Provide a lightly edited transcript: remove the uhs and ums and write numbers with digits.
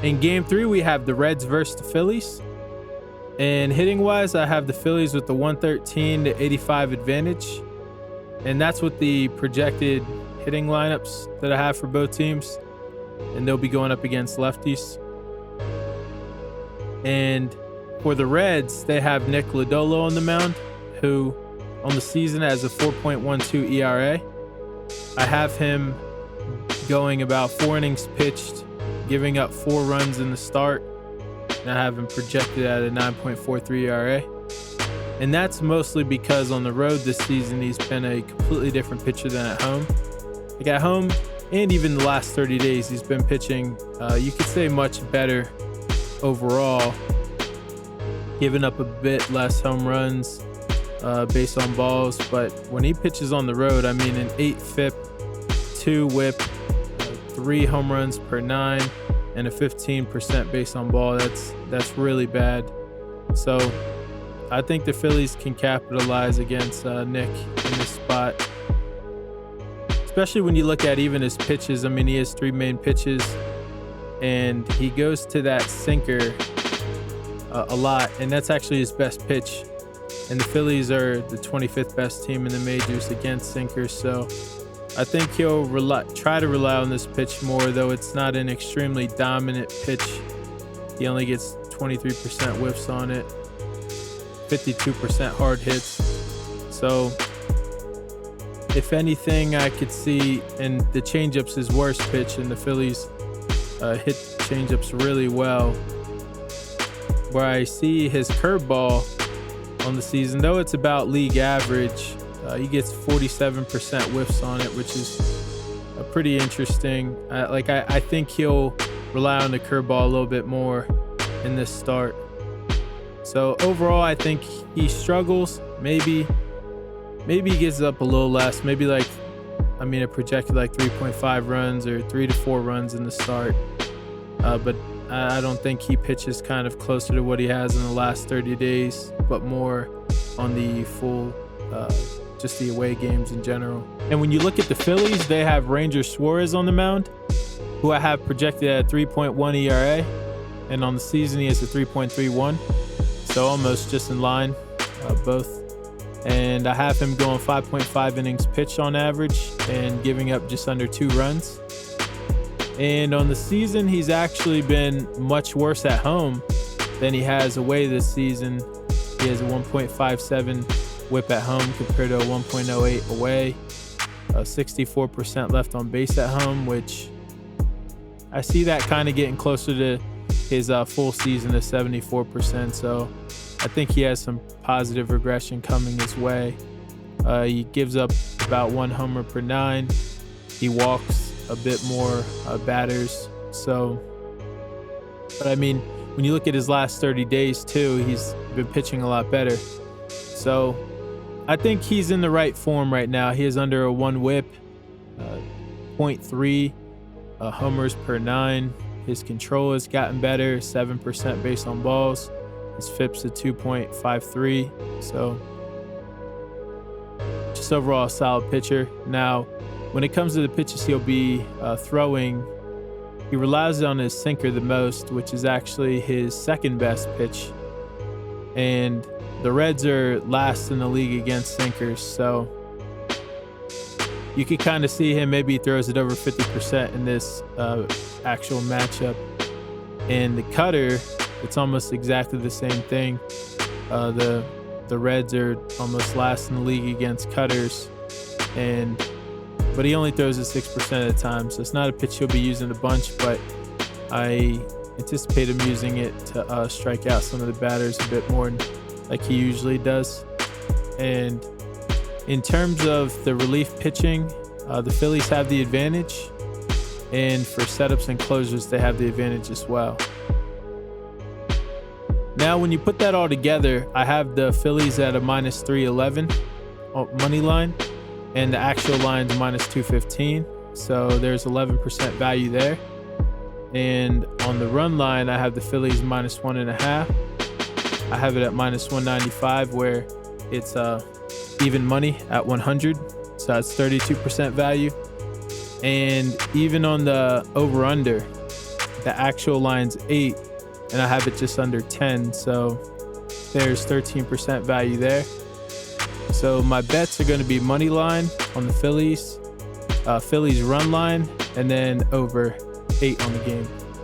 In game 3, we have the Reds versus the Phillies. And hitting-wise, I have the Phillies with the 113 to 85 advantage. And that's with the projected hitting lineups that I have for both teams. And they'll be going up against lefties. And for the Reds, they have Nick Lodolo on the mound, who on the season has a 4.12 ERA. I have him going about 4 innings pitched, giving up 4 runs in the start. And I have him projected at a 9.43 ERA. And that's mostly because on the road this season, he's been a completely different pitcher than at home. Like at home, and even the last 30 days, he's been pitching, you could say, much better overall, giving up a bit less home runs based on balls. But when he pitches on the road, I mean, an 8 FIP, 2 WHIP, 3 home runs per 9, and a 15% base on ball. That's really bad. So I think the Phillies can capitalize against Nick in this spot, especially when you look at even his pitches. I mean, he has 3 main pitches, and he goes to that sinker a lot, and that's actually his best pitch. And the Phillies are the 25th best team in the majors against sinkers, so I think he'll try to rely on this pitch more, though it's not an extremely dominant pitch. He only gets 23% whiffs on it, 52% hard hits. So if anything, I could see, and the changeup's his worst pitch, and the Phillies hit changeups really well. Where I see his curveball on the season, though it's about league average, he gets 47% whiffs on it, which is pretty interesting. I think he'll rely on the curveball a little bit more in this start. So overall, I think he struggles. Maybe he gets up a little less. Maybe a projected 3.5 runs or 3 to 4 runs in the start. But I don't think he pitches kind of closer to what he has in the last 30 days, but more on the full, just the away games in general. And when you look at the Phillies, they have Ranger Suarez on the mound, who I have projected at a 3.1 ERA. And on the season, he has a 3.31. So almost just in line, both. And I have him going 5.5 innings pitched on average and giving up just under 2 runs. And on the season, he's actually been much worse at home than he has away this season. He has a 1.57 whip at home compared to a 1.08 away. 64% left on base at home, which I see that kind of getting closer to his full season of 74%. So I think he has some positive regression coming his way. He gives up about 1 homer per 9. He walks a bit more batters. So, but I mean, when you look at his last 30 days too, he's been pitching a lot better. So I think he's in the right form right now. He is under a 1 whip, 0.3 homers per 9. His control has gotten better, 7% based on balls. His FIP's a 2.53. So just overall a solid pitcher. Now, when it comes to the pitches he'll be throwing, he relies on his sinker the most, which is actually his second best pitch. And the Reds are last in the league against sinkers, so you could kind of see him, maybe he throws it over 50% in this actual matchup. And the cutter, it's almost exactly the same thing. The Reds are almost last in the league against cutters, but he only throws it 6% of the time, so it's not a pitch he'll be using a bunch, but I anticipate him using it to strike out some of the batters a bit more like he usually does. And in terms of the relief pitching, the Phillies have the advantage, and for setups and closers, they have the advantage as well. Now, when you put that all together, I have the Phillies at a minus 311 money line, and the actual line's minus 215. So there's 11% value there. And on the run line, I have the Phillies minus 1.5. I have it at minus 195, where it's even money at 100. So that's 32% value. And even on the over-under, the actual line's 8, and I have it just under 10. So there's 13% value there. So my bets are going to be money line on the Phillies, Phillies run line, and then over 8 on the game.